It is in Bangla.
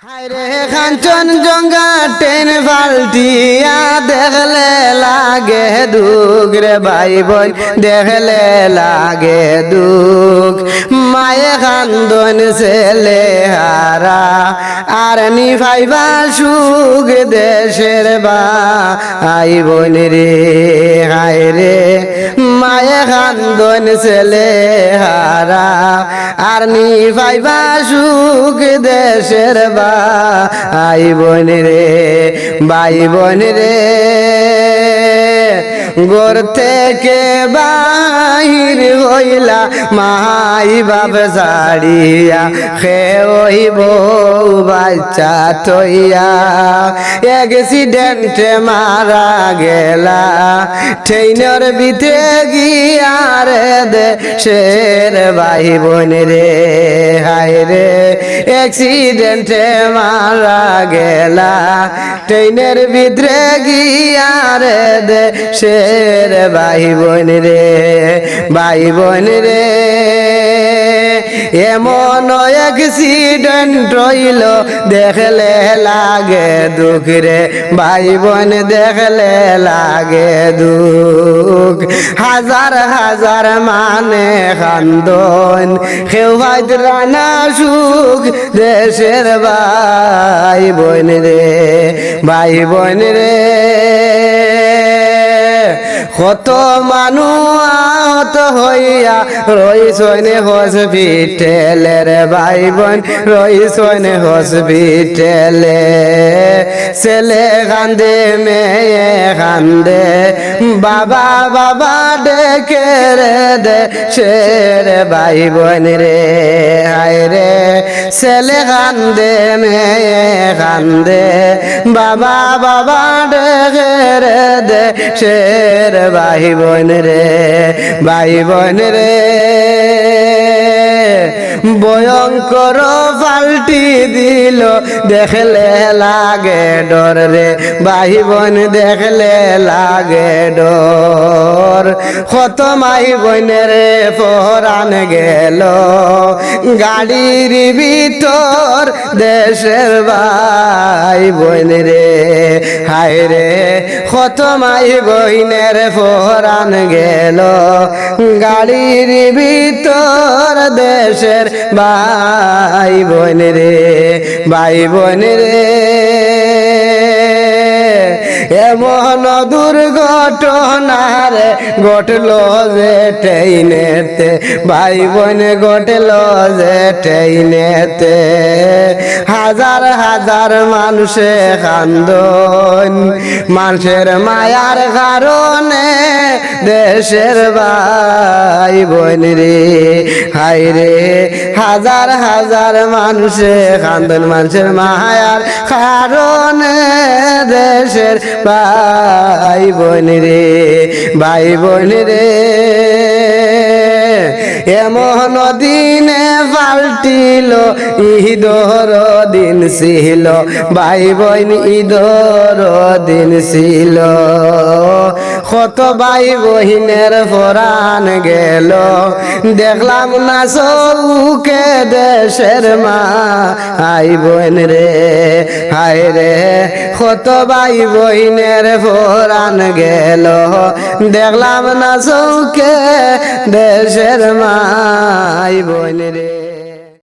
হায়রে কাঞ্চন জঙ্গা টেন ফাল্টিয়া দেখলে লাগে দুঃখ রে ভাই বোন দেখলে লাগে দুঃখ মায়ে কান্দন ছেলে হারা আর নি ভাইবা সুখ দেশের ভাই বোন রে হায়রে মায়ে কান্দন ছেলে হারা আর নি ভাইবা সুখ দেশের ভাই বোন রে ভাই বোন রে গোর থেকে বাহির হইলা মাই বাপ ছাড়িয়া খেইব বাচ্চা থইয়া অ্যাক্সিডেন্টে মারা গেলা ট্রেনের ভিতরে গিয়া রে দেশের ভাই বোন রে হায় রে অ্যাক্সিডেন্টে মারা গেলা ট্রেনের ভিতরে গিয়া রে দেশের ভাই বোন রে ভাই বোন রে এমন অ্যাক্সিডেন্ট হইল দেখলে লাগে দুঃখ রে ভাই বোন দেখলে লাগে দুঃখ হাজার হাজার মানে কান্দন কেউ ভাইতরা না সুখ দেশের ভাই বোন রে ভাই বোন রে কত মানুষ আহত হইয়া রইছেন হসপিটালে রে ভাই বোন রইছেন হসপিটালে ছেলে কান্দে মেয়ে কান্দে বাবা বাবা ডেকে রে দেশের ভাই বোন রে হায় রে ছেলে কান্দে মেয়ে কান্দে বাবা বাবা ডেকে রে দেশের ভাই বোন রে ভাই বোন রে ভয়ঙ্কর পাল্টি দিল দেখলে লাগে ডর রে ভাই বোন দেখলে লাগে ডর কত মাই বোনের পরাণ গেল গাড়ির ভিতর দেশের ভাই বোন রে হায় রে কত মাই বোনের পরাণ গেল গাড়ির ভিতর দেশের ভাই বোন রে ভাই বোন রে এমন দুর্ঘটনার ঘটল যে ট্রেনেতে ভাই বোন ঘটল যে ট্রেনেতে হাজার হাজার মানুষে কান্দন মানুষের মায়ার কারণে দেশের ভাই বোন রে হায় রে হাজার হাজার মানুষে কান্দন মানুষের মায়ার কারণে দেশের ভাই বোন রে ভাই বোন রে এমন দিনে পাল্টিল ঈদর দিন ছিল ভাই বোন ঈদর দিন ছিল কত ভাই বহিনের পরাণ গেল দেখলাম না চৌকে দেশের ভাই বোন রে হায় রে কত ভাই বহিনের পরাণ গেল দেখলাম না চৌকে দেশের ভাই বোন রে।